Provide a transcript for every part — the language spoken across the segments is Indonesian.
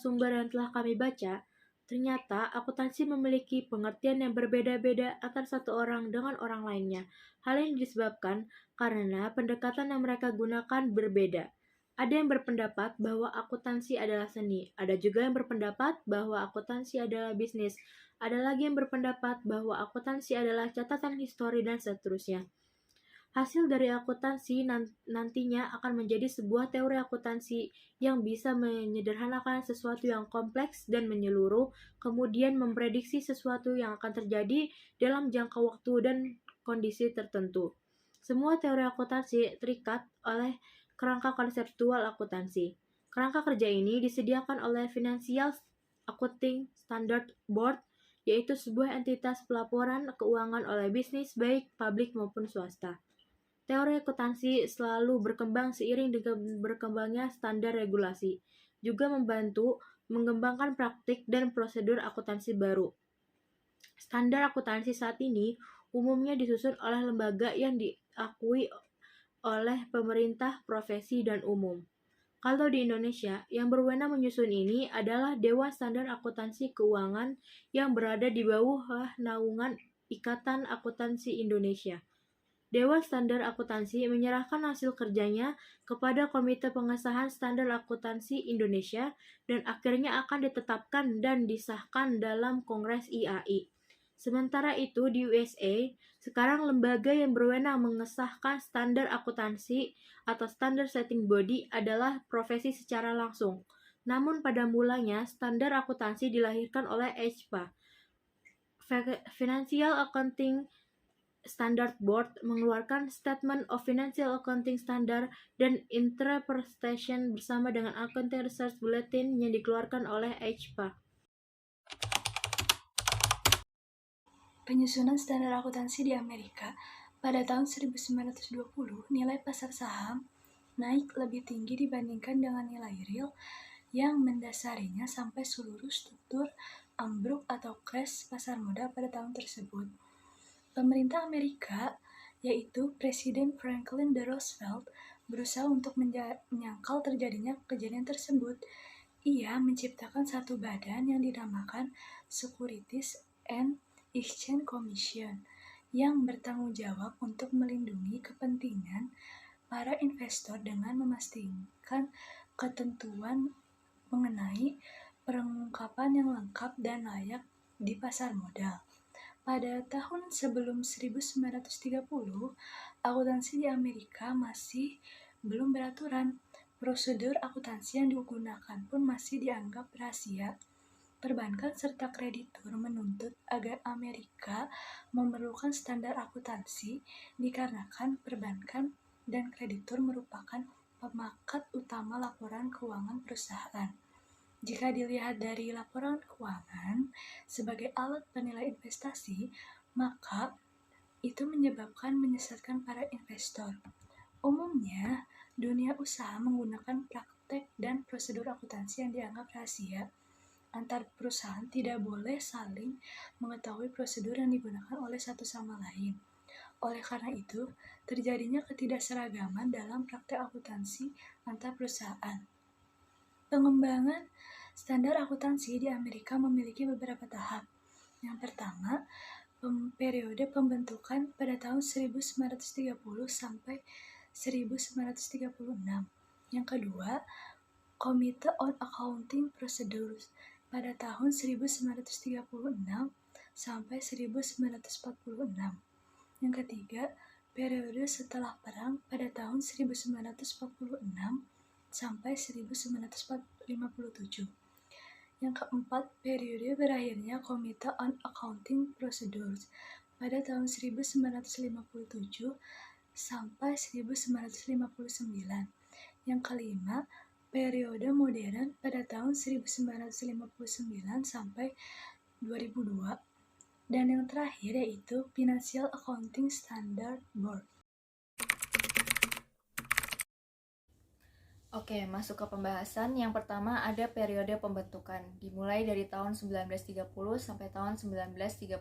sumber yang telah kami baca, ternyata akuntansi memiliki pengertian yang berbeda-beda antara satu orang dengan orang lainnya. Hal ini disebabkan karena pendekatan yang mereka gunakan berbeda. Ada yang berpendapat bahwa akuntansi adalah seni, ada juga yang berpendapat bahwa akuntansi adalah bisnis, ada lagi yang berpendapat bahwa akuntansi adalah catatan histori dan seterusnya. Hasil dari akuntansi nantinya akan menjadi sebuah teori akuntansi yang bisa menyederhanakan sesuatu yang kompleks dan menyeluruh, kemudian memprediksi sesuatu yang akan terjadi dalam jangka waktu dan kondisi tertentu. Semua teori akuntansi terikat oleh kerangka konseptual akuntansi. Kerangka kerja ini disediakan oleh Financial Accounting Standard Board, yaitu sebuah entitas pelaporan keuangan oleh bisnis baik publik maupun swasta. Teori akuntansi selalu berkembang seiring dengan berkembangnya standar regulasi, juga membantu mengembangkan praktik dan prosedur akuntansi baru. Standar akuntansi saat ini umumnya disusun oleh lembaga yang diakui oleh pemerintah, profesi, dan umum. Kalau di Indonesia, yang berwenang menyusun ini adalah Dewan Standar Akuntansi Keuangan yang berada di bawah naungan Ikatan Akuntansi Indonesia. Dewan Standar Akuntansi menyerahkan hasil kerjanya kepada Komite Pengesahan Standar Akuntansi Indonesia dan akhirnya akan ditetapkan dan disahkan dalam Kongres IAI. Sementara itu di USA, sekarang lembaga yang berwenang mengesahkan standar akuntansi atau Standard Setting Body adalah profesi secara langsung. Namun pada mulanya standar akuntansi dilahirkan oleh FIPA, Financial Accounting Standard Board, mengeluarkan Statement of Financial Accounting Standard dan Interpretation bersama dengan Accounting Research Bulletin yang dikeluarkan oleh FIPA. Penyusunan standar akuntansi di Amerika pada tahun 1920, nilai pasar saham naik lebih tinggi dibandingkan dengan nilai real yang mendasarinya sampai seluruh struktur ambruk atau crash pasar modal pada tahun tersebut. Pemerintah Amerika, yaitu Presiden Franklin D. Roosevelt, berusaha untuk menyangkal terjadinya kejadian tersebut. Ia menciptakan satu badan yang dinamakan Securities and Exchange Commission yang bertanggung jawab untuk melindungi kepentingan para investor dengan memastikan ketentuan mengenai pengungkapan yang lengkap dan layak di pasar modal. Pada tahun sebelum 1930, akuntansi di Amerika masih belum beraturan. Prosedur akuntansi yang digunakan pun masih dianggap rahasia. Perbankan serta kreditur menuntut agar Amerika memerlukan standar akuntansi dikarenakan perbankan dan kreditur merupakan pemakat utama laporan keuangan perusahaan. Jika dilihat dari laporan keuangan sebagai alat penilai investasi, maka itu menyesatkan para investor. Umumnya, dunia usaha menggunakan praktek dan prosedur akuntansi yang dianggap rahasia. Antar perusahaan tidak boleh saling mengetahui prosedur yang digunakan oleh satu sama lain. Oleh karena itu, terjadinya ketidakseragaman dalam praktek akuntansi antar perusahaan. Pengembangan standar akuntansi di Amerika memiliki beberapa tahap. Yang pertama, periode pembentukan pada tahun 1930 sampai 1936. Yang kedua, Committee on Accounting Procedures pada tahun 1936 sampai 1946. Yang ketiga, periode setelah perang pada tahun 1946 sampai 1957. Yang keempat, periode berakhirnya Committee on Accounting Procedures pada tahun 1957 sampai 1959. Yang kelima, periode modern pada tahun 1959 sampai 2002. Dan yang terakhir yaitu Financial Accounting Standard Board. Oke, masuk ke pembahasan. Yang pertama ada periode pembentukan, dimulai dari tahun 1930 sampai tahun 1936.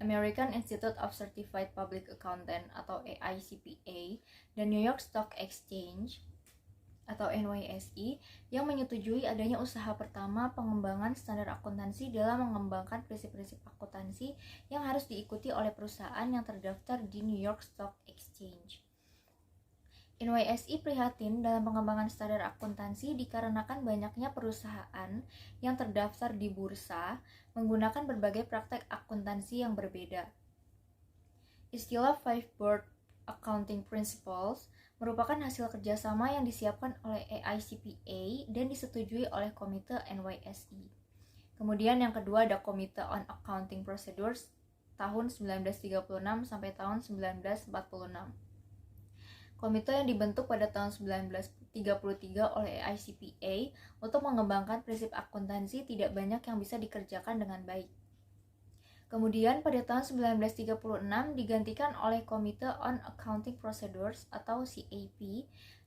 American Institute of Certified Public Accountant atau AICPA dan New York Stock Exchange atau NYSE yang menyetujui adanya usaha pertama pengembangan standar akuntansi dalam mengembangkan prinsip-prinsip akuntansi yang harus diikuti oleh perusahaan yang terdaftar di New York Stock Exchange. NYSE prihatin dalam pengembangan standar akuntansi dikarenakan banyaknya perusahaan yang terdaftar di bursa menggunakan berbagai praktek akuntansi yang berbeda. Istilah Five Board Accounting Principles merupakan hasil kerjasama yang disiapkan oleh AICPA dan disetujui oleh Komite NYSE. Kemudian yang kedua ada Komite on Accounting Procedures tahun 1936 sampai tahun 1946. Komite yang dibentuk pada tahun 1933 oleh AICPA untuk mengembangkan prinsip akuntansi tidak banyak yang bisa dikerjakan dengan baik. Kemudian pada tahun 1936 digantikan oleh Komite on Accounting Procedures atau CAP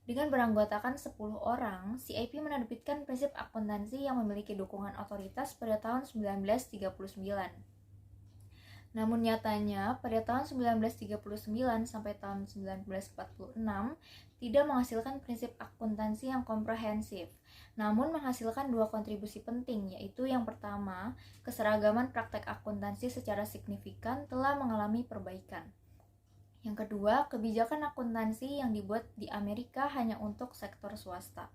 dengan beranggotakan 10 orang. CAP menerbitkan prinsip akuntansi yang memiliki dukungan otoritas pada tahun 1939. Namun nyatanya pada tahun 1939 sampai tahun 1946 tidak menghasilkan prinsip akuntansi yang komprehensif, namun menghasilkan dua kontribusi penting, yaitu yang pertama, keseragaman praktek akuntansi secara signifikan telah mengalami perbaikan. Yang kedua, kebijakan akuntansi yang dibuat di Amerika hanya untuk sektor swasta.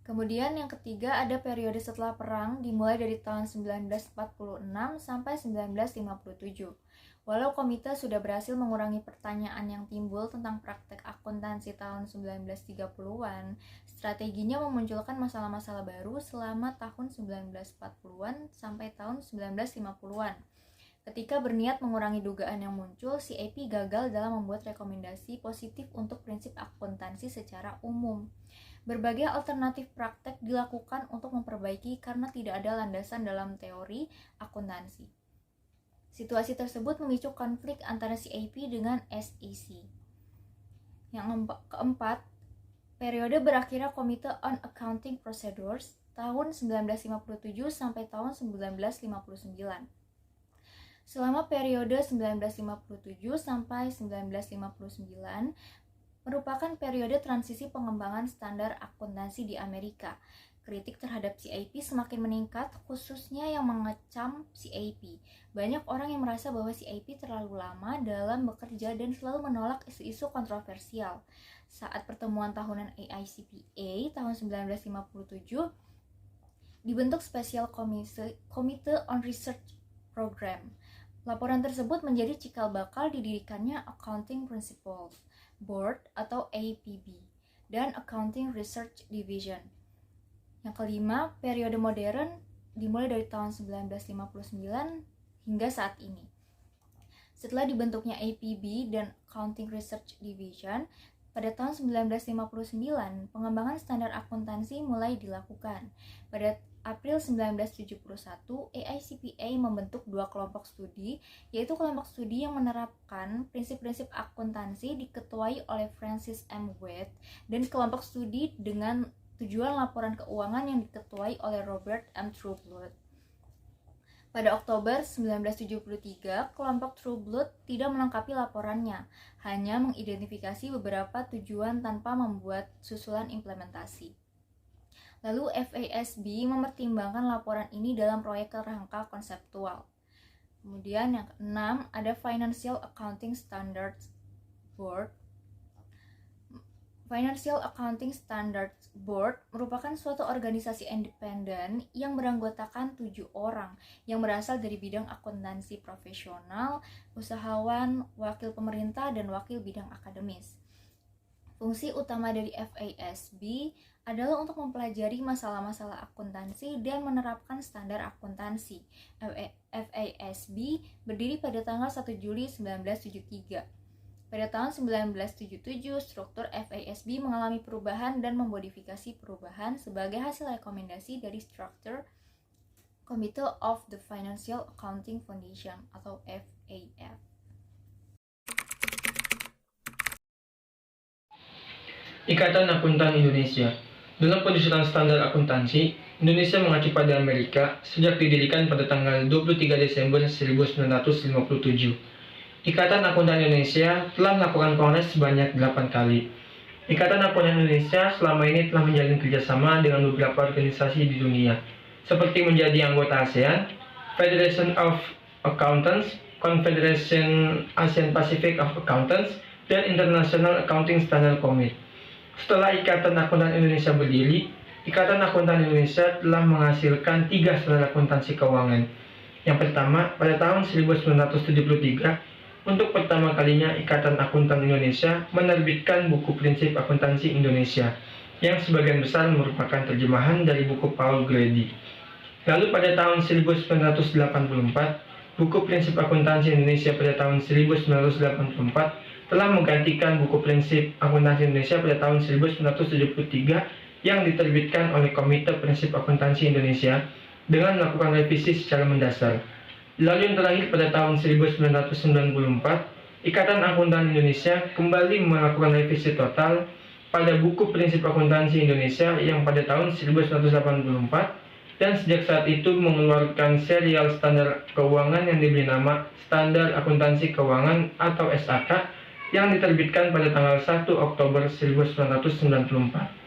Kemudian yang ketiga ada periode setelah perang dimulai dari tahun 1946 sampai 1957. Walau komite sudah berhasil mengurangi pertanyaan yang timbul tentang praktek akuntansi tahun 1930-an, strateginya memunculkan masalah-masalah baru selama tahun 1940-an sampai tahun 1950-an. Ketika berniat mengurangi dugaan yang muncul, CAP gagal dalam membuat rekomendasi positif untuk prinsip akuntansi secara umum. Berbagai alternatif praktek dilakukan untuk memperbaiki karena tidak ada landasan dalam teori akuntansi. Situasi tersebut memicu konflik antara CAP dengan SEC. Yang keempat, periode berakhirnya Komite on Accounting Procedures tahun 1957 sampai tahun 1959. Selama periode 1957 sampai 1959 merupakan periode transisi pengembangan standar akuntansi di Amerika. Kritik terhadap CAP semakin meningkat, khususnya yang mengecam CAP. Banyak orang yang merasa bahwa CAP terlalu lama dalam bekerja dan selalu menolak isu-isu kontroversial. Saat pertemuan tahunan AICPA tahun 1957, dibentuk Special Committee on Research Program. Laporan tersebut menjadi cikal bakal didirikannya Accounting Principles Board atau APB dan Accounting Research Division. Yang kelima, periode modern dimulai dari tahun 1959 hingga saat ini. Setelah dibentuknya APB dan Accounting Research Division, pada tahun 1959, pengembangan standar akuntansi mulai dilakukan. Pada April 1971, AICPA membentuk dua kelompok studi, yaitu kelompok studi yang menerapkan prinsip-prinsip akuntansi diketuai oleh Francis M. Wade dan kelompok studi dengan tujuan laporan keuangan yang diketuai oleh Robert M. Trueblood. Pada Oktober 1973, kelompok Trueblood tidak melengkapi laporannya, hanya mengidentifikasi beberapa tujuan tanpa membuat susulan implementasi. Lalu FASB mempertimbangkan laporan ini dalam proyek kerangka konseptual. Kemudian yang keenam ada Financial Accounting Standards Board. Financial Accounting Standards Board merupakan suatu organisasi independen yang beranggotakan 7 orang yang berasal dari bidang akuntansi profesional, usahawan, wakil pemerintah, dan wakil bidang akademis. Fungsi utama dari FASB adalah untuk mempelajari masalah-masalah akuntansi dan menerapkan standar akuntansi. FASB berdiri pada tanggal 1 Juli 1973. Pada tahun 1977, struktur FASB mengalami perubahan dan memodifikasi perubahan sebagai hasil rekomendasi dari struktur Committee of the Financial Accounting Foundation atau FAF. Ikatan Akuntan Indonesia. Dalam penyusunan standar akuntansi, Indonesia mengacu pada Amerika sejak didirikan pada tanggal 23 Desember 1957. Ikatan Akuntan Indonesia telah melakukan kongres sebanyak 8 kali. Ikatan Akuntan Indonesia selama ini telah menjalin kerjasama dengan beberapa organisasi di dunia, seperti menjadi anggota ASEAN, Federation of Accountants, Confederation Asian Pacific of Accountants, dan International Accounting Standard Committee. Setelah Ikatan Akuntan Indonesia berdiri, Ikatan Akuntan Indonesia telah menghasilkan 3 standar akuntansi keuangan. Yang pertama, pada tahun 1973, untuk pertama kalinya Ikatan Akuntan Indonesia menerbitkan buku prinsip akuntansi Indonesia, yang sebagian besar merupakan terjemahan dari buku Paul Grady. Lalu pada tahun 1984, buku prinsip akuntansi Indonesia pada tahun 1984 telah menggantikan buku prinsip akuntansi Indonesia pada tahun 1973 yang diterbitkan oleh Komite Prinsip Akuntansi Indonesia dengan melakukan revisi secara mendasar. Lalu yang terakhir pada tahun 1994, Ikatan Akuntan Indonesia kembali melakukan revisi total pada buku prinsip akuntansi Indonesia yang pada tahun 1984 dan sejak saat itu mengeluarkan serial standar keuangan yang diberi nama Standar Akuntansi Keuangan atau SAK yang diterbitkan pada tanggal 1 Oktober 1994.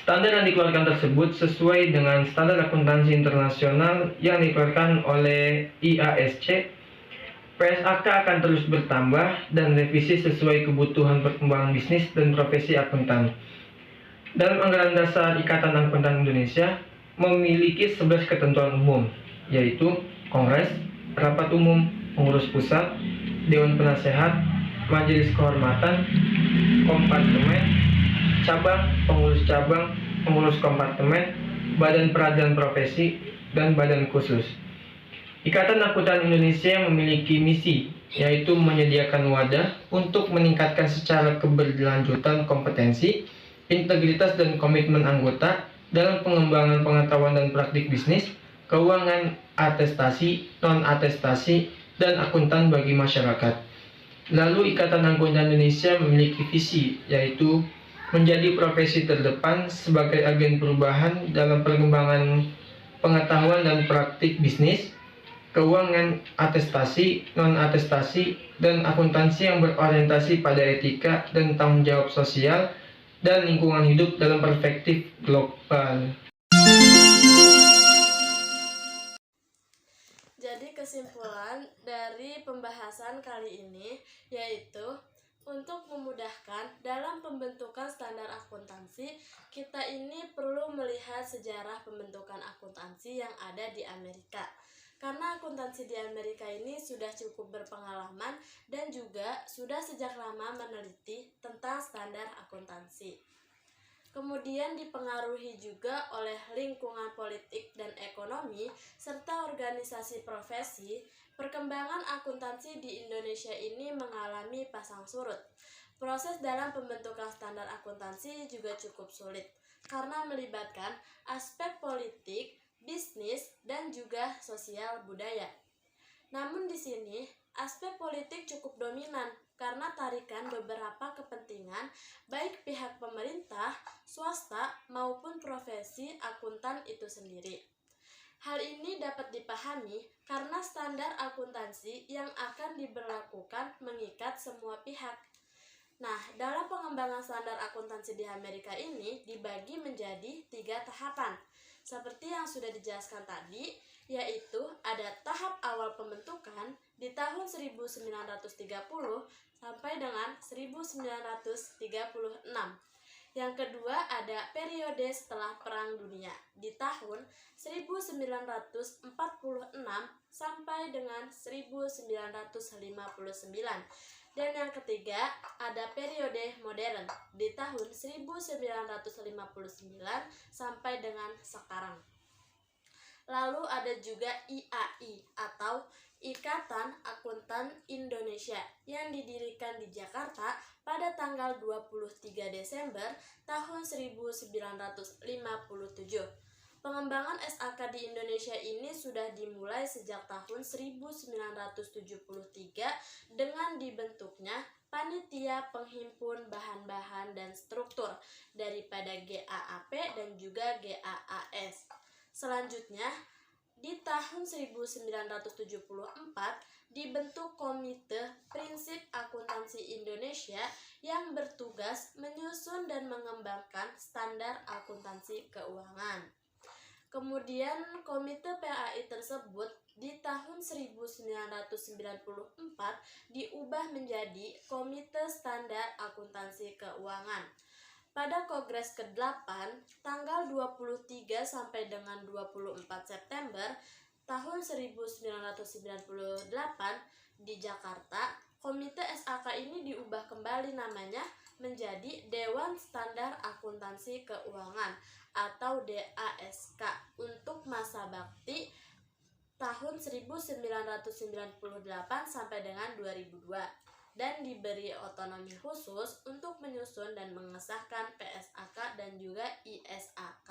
Standar yang dikeluarkan tersebut sesuai dengan standar akuntansi internasional yang dikeluarkan oleh IASC. PSAK akan terus bertambah dan revisi sesuai kebutuhan perkembangan bisnis dan profesi akuntan. Dalam anggaran dasar Ikatan Akuntan Indonesia memiliki 11 ketentuan umum, yaitu Kongres, Rapat Umum, Pengurus Pusat, Dewan Penasehat, Majelis Kehormatan, Kompartemen, Cabang, Pengurus Kompartemen, Badan Peradilan Profesi, dan Badan Khusus. Ikatan Akuntan Indonesia memiliki misi, yaitu menyediakan wadah untuk meningkatkan secara keberlanjutan kompetensi, integritas, dan komitmen anggota dalam pengembangan pengetahuan dan praktik bisnis, keuangan, atestasi, non-atestasi, dan akuntan bagi masyarakat. Lalu Ikatan Akuntan Indonesia memiliki visi, yaitu menjadi profesi terdepan sebagai agen perubahan dalam perkembangan pengetahuan dan praktik bisnis, keuangan, atestasi, non-atestasi, dan akuntansi yang berorientasi pada etika dan tanggung jawab sosial dan lingkungan hidup dalam perspektif global. Jadi kesimpulan dari pembahasan kali ini yaitu untuk memudahkan dalam pembentukan standar akuntansi, kita ini perlu melihat sejarah pembentukan akuntansi yang ada di Amerika. Karena akuntansi di Amerika ini sudah cukup berpengalaman dan juga sudah sejak lama meneliti tentang standar akuntansi. Kemudian dipengaruhi juga oleh lingkungan politik dan ekonomi serta organisasi profesi. Perkembangan akuntansi di Indonesia ini mengalami pasang surut. Proses dalam pembentukan standar akuntansi juga cukup sulit karena melibatkan aspek politik, bisnis, dan juga sosial budaya. Namun di sini aspek politik cukup dominan karena tarikan beberapa kepentingan baik pihak pemerintah, swasta, maupun profesi akuntan itu sendiri. Hal ini dapat dipahami karena standar akuntansi yang akan diberlakukan mengikat semua pihak. Nah, dalam pengembangan standar akuntansi di Amerika ini dibagi menjadi 3 tahapan. Seperti yang sudah dijelaskan tadi, yaitu ada tahap awal pembentukan di tahun 1930 sampai dengan 1936. Yang kedua ada periode setelah Perang Dunia di tahun 1946 sampai dengan 1959. Dan yang ketiga ada periode modern di tahun 1959 sampai dengan sekarang. Lalu ada juga IAI atau Ikatan Akuntan Indonesia yang didirikan di Jakarta pada tanggal 23 Desember tahun 1957. Pengembangan SAK di Indonesia ini sudah dimulai sejak tahun 1973 dengan dibentuknya Panitia Penghimpun Bahan-bahan dan Struktur daripada GAAP dan juga GAAS. Selanjutnya, Di tahun 1974 dibentuk Komite Prinsip Akuntansi Indonesia yang bertugas menyusun dan mengembangkan standar akuntansi keuangan. Kemudian Komite PAI tersebut di tahun 1994 diubah menjadi Komite Standar Akuntansi Keuangan. Pada Kongres ke-8 tanggal 23 sampai dengan 24 September tahun 1998 di Jakarta, Komite SAK ini diubah kembali namanya menjadi Dewan Standar Akuntansi Keuangan atau DASK untuk masa bakti tahun 1998 sampai dengan 2002 dan diberi otonomi khusus untuk menyusun dan mengesahkan PSAK dan juga ISAK.